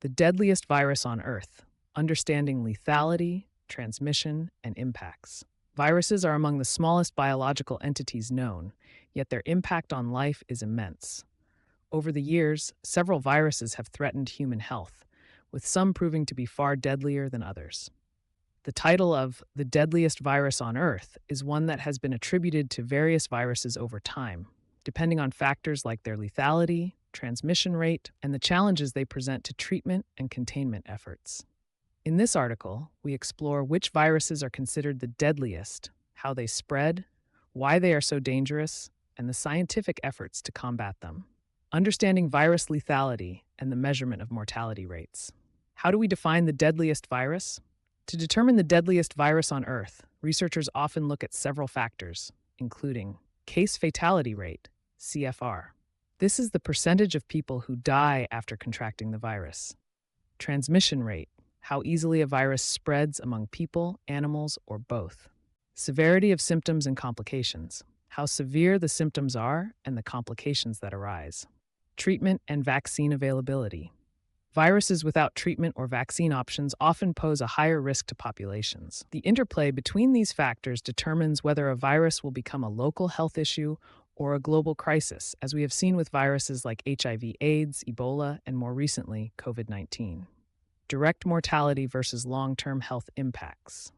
The deadliest virus on Earth, understanding lethality, transmission, and impacts. Viruses are among the smallest biological entities known, yet their impact on life is immense. Over the years, several viruses have threatened human health, with some proving to be far deadlier than others. The title of the deadliest virus on Earth is one that has been attributed to various viruses over time, depending on factors like their lethality, transmission rate, and the challenges they present to treatment and containment efforts. In this article, we explore which viruses are considered the deadliest, how they spread, why they are so dangerous, and the scientific efforts to combat them. Understanding virus lethality and the measurement of mortality rates. How do we define the deadliest virus? To determine the deadliest virus on Earth, researchers often look at several factors, including case fatality rate, CFR. This is the percentage of people who die after contracting the virus. Transmission rate, how easily a virus spreads among people, animals, or both. Severity of symptoms and complications, how severe the symptoms are and the complications that arise. Treatment and vaccine availability. Viruses without treatment or vaccine options often pose a higher risk to populations. The interplay between these factors determines whether a virus will become a local health issue or a global crisis, as we have seen with viruses like HIV/AIDS, Ebola, and more recently, COVID-19. Direct mortality versus long-term health impacts.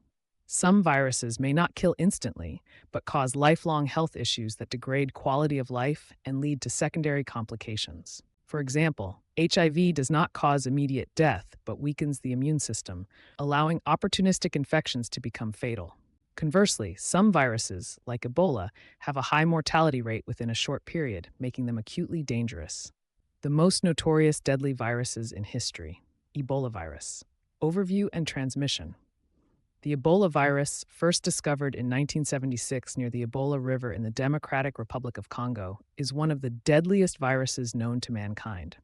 Some viruses may not kill instantly, but cause lifelong health issues that degrade quality of life and lead to secondary complications. For example, HIV does not cause immediate death, but weakens the immune system, allowing opportunistic infections to become fatal. Conversely, some viruses, like Ebola, have a high mortality rate within a short period, making them acutely dangerous. The most notorious deadly viruses in history. Ebola virus. Overview and transmission. The Ebola virus, first discovered in 1976 near the Ebola River in the Democratic Republic of Congo, is one of the deadliest viruses known to mankind.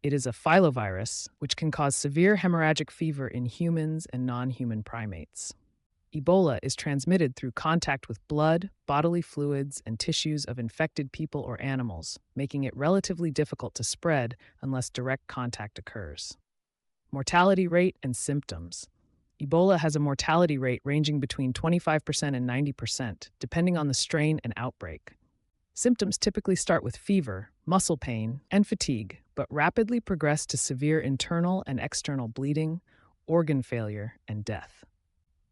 It is a filovirus, which can cause severe hemorrhagic fever in humans and non-human primates. Ebola is transmitted through contact with blood, bodily fluids, and tissues of infected people or animals, making it relatively difficult to spread unless direct contact occurs. Mortality rate and symptoms. Ebola has a mortality rate ranging between 25% and 90%, depending on the strain and outbreak. Symptoms typically start with fever, muscle pain, and fatigue, but rapidly progress to severe internal and external bleeding, organ failure, and death.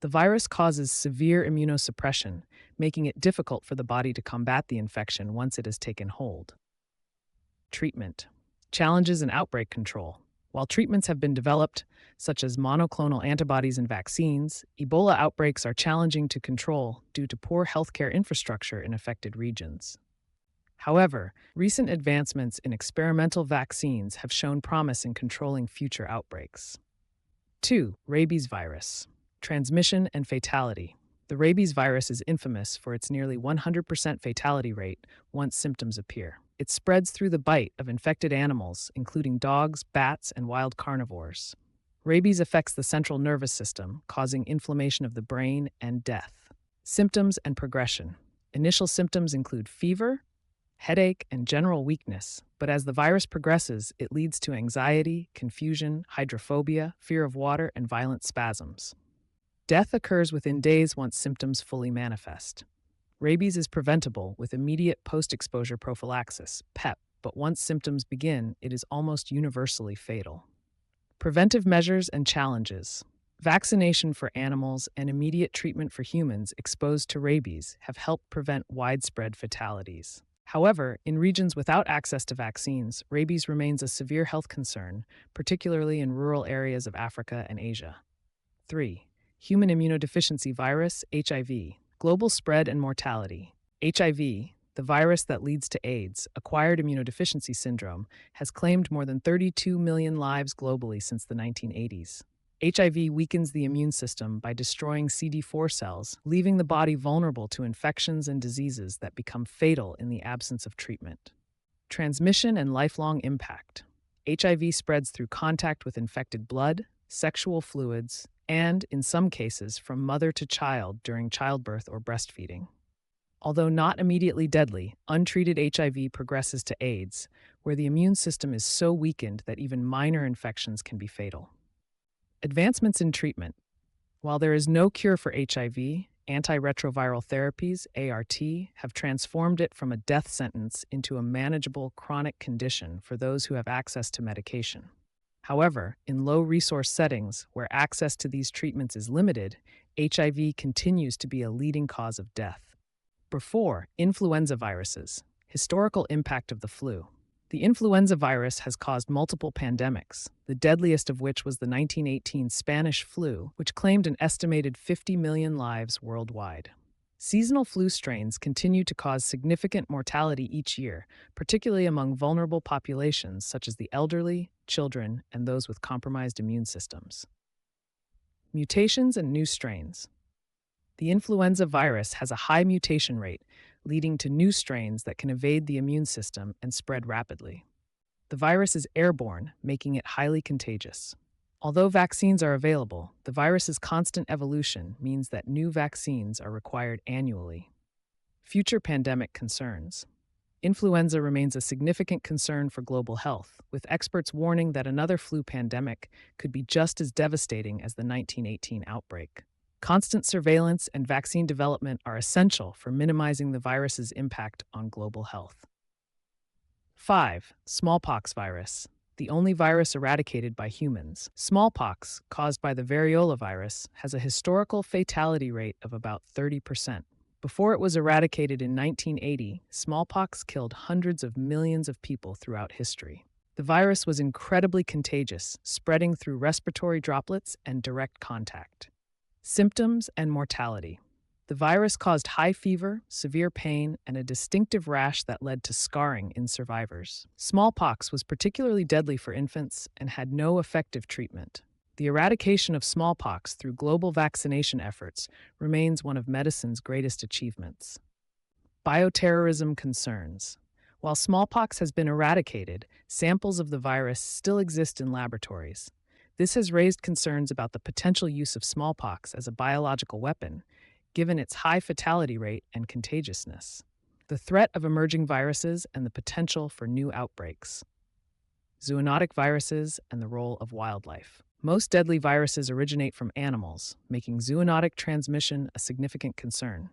The virus causes severe immunosuppression, making it difficult for the body to combat the infection once it has taken hold. Treatment. Challenges and outbreak control. While treatments have been developed, such as monoclonal antibodies and vaccines, Ebola outbreaks are challenging to control due to poor healthcare infrastructure in affected regions. However, recent advancements in experimental vaccines have shown promise in controlling future outbreaks. 2. Rabies virus. Transmission and fatality. The rabies virus is infamous for its nearly 100% fatality rate once symptoms appear. It spreads through the bite of infected animals, including dogs, bats, and wild carnivores. Rabies affects the central nervous system, causing inflammation of the brain and death. Symptoms and progression. Initial symptoms include fever, headache, and general weakness, but as the virus progresses, it leads to anxiety, confusion, hydrophobia, fear of water, and violent spasms. Death occurs within days once symptoms fully manifest. Rabies is preventable with immediate post-exposure prophylaxis, PEP, but once symptoms begin, it is almost universally fatal. Preventive measures and challenges. Vaccination for animals and immediate treatment for humans exposed to rabies have helped prevent widespread fatalities. However, in regions without access to vaccines, rabies remains a severe health concern, particularly in rural areas of Africa and Asia. 3. Human immunodeficiency virus, HIV. Global spread and mortality. HIV, the virus that leads to AIDS, acquired immunodeficiency syndrome, has claimed more than 32 million lives globally since the 1980s. HIV weakens the immune system by destroying CD4 cells, leaving the body vulnerable to infections and diseases that become fatal in the absence of treatment. Transmission and lifelong impact. HIV spreads through contact with infected blood, sexual fluids, and, in some cases, from mother to child during childbirth or breastfeeding. Although not immediately deadly, untreated HIV progresses to AIDS, where the immune system is so weakened that even minor infections can be fatal. Advancements in treatment. While there is no cure for HIV, antiretroviral therapies, ART, have transformed it from a death sentence into a manageable chronic condition for those who have access to medication. However, in low-resource settings where access to these treatments is limited, HIV continues to be a leading cause of death. Before, influenza viruses. Historical impact of the flu. The influenza virus has caused multiple pandemics, the deadliest of which was the 1918 Spanish flu, which claimed an estimated 50 million lives worldwide. Seasonal flu strains continue to cause significant mortality each year, particularly among vulnerable populations such as the elderly, children, and those with compromised immune systems. Mutations and new strains. The influenza virus has a high mutation rate, leading to new strains that can evade the immune system and spread rapidly. The virus is airborne, making it highly contagious. Although vaccines are available, the virus's constant evolution means that new vaccines are required annually. Future pandemic concerns. Influenza remains a significant concern for global health, with experts warning that another flu pandemic could be just as devastating as the 1918 outbreak. Constant surveillance and vaccine development are essential for minimizing the virus's impact on global health. 5. Smallpox virus. The only virus eradicated by humans. Smallpox, caused by the variola virus, has a historical fatality rate of about 30%. Before it was eradicated in 1980, smallpox killed hundreds of millions of people throughout history. The virus was incredibly contagious, spreading through respiratory droplets and direct contact. Symptoms and mortality. The virus caused high fever, severe pain, and a distinctive rash that led to scarring in survivors. Smallpox was particularly deadly for infants and had no effective treatment. The eradication of smallpox through global vaccination efforts remains one of medicine's greatest achievements. Bioterrorism concerns. While smallpox has been eradicated, samples of the virus still exist in laboratories. This has raised concerns about the potential use of smallpox as a biological weapon, given its high fatality rate and contagiousness. The threat of emerging viruses and the potential for new outbreaks. Zoonotic viruses and the role of wildlife. Most deadly viruses originate from animals, making zoonotic transmission a significant concern.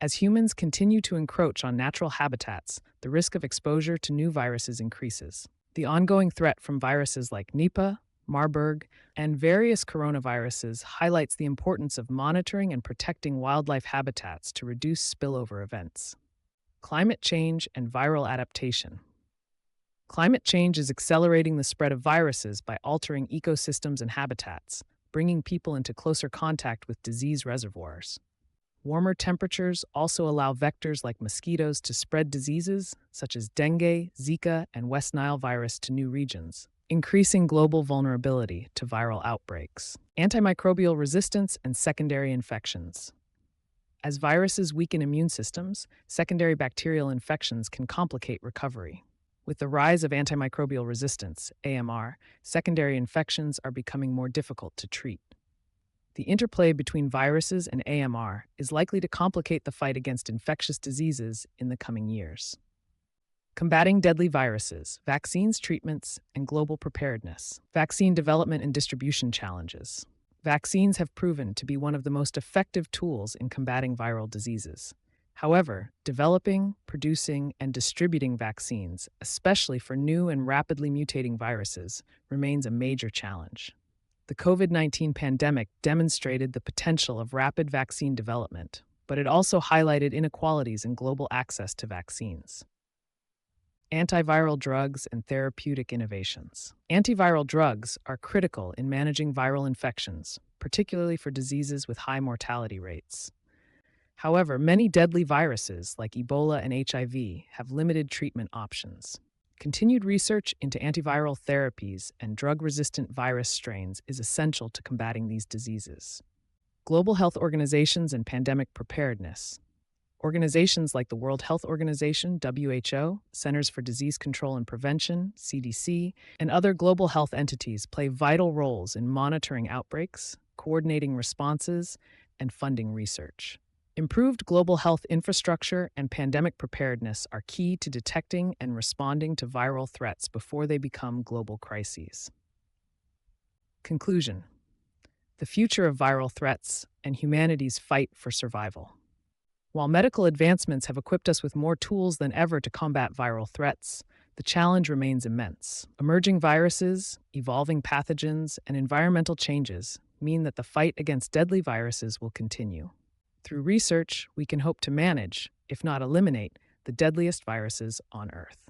As humans continue to encroach on natural habitats, the risk of exposure to new viruses increases. The ongoing threat from viruses like Nipah, Marburg, and various coronaviruses highlights the importance of monitoring and protecting wildlife habitats to reduce spillover events. Climate change and viral adaptation. Climate change is accelerating the spread of viruses by altering ecosystems and habitats, bringing people into closer contact with disease reservoirs. Warmer temperatures also allow vectors like mosquitoes to spread diseases such as dengue, Zika, and West Nile virus to new regions, increasing global vulnerability to viral outbreaks. Antimicrobial resistance and secondary infections. As viruses weaken immune systems, secondary bacterial infections can complicate recovery. With the rise of antimicrobial resistance, AMR, secondary infections are becoming more difficult to treat. The interplay between viruses and AMR is likely to complicate the fight against infectious diseases in the coming years. Combating deadly viruses, vaccines, treatments, and global preparedness. Vaccine development and distribution challenges. Vaccines have proven to be one of the most effective tools in combating viral diseases. However, developing, producing, and distributing vaccines, especially for new and rapidly mutating viruses, remains a major challenge. The COVID-19 pandemic demonstrated the potential of rapid vaccine development, but it also highlighted inequalities in global access to vaccines. Antiviral drugs and therapeutic innovations. Antiviral drugs are critical in managing viral infections, particularly for diseases with high mortality rates. However, many deadly viruses like Ebola and HIV have limited treatment options. Continued research into antiviral therapies and drug-resistant virus strains is essential to combating these diseases. Global health organizations and pandemic preparedness. Organizations like the World Health Organization, WHO, Centers for Disease Control and Prevention, CDC, and other global health entities play vital roles in monitoring outbreaks, coordinating responses, and funding research. Improved global health infrastructure and pandemic preparedness are key to detecting and responding to viral threats before they become global crises. Conclusion: the future of viral threats and humanity's fight for survival. While medical advancements have equipped us with more tools than ever to combat viral threats, the challenge remains immense. Emerging viruses, evolving pathogens, and environmental changes mean that the fight against deadly viruses will continue. Through research, we can hope to manage, if not eliminate, the deadliest viruses on Earth.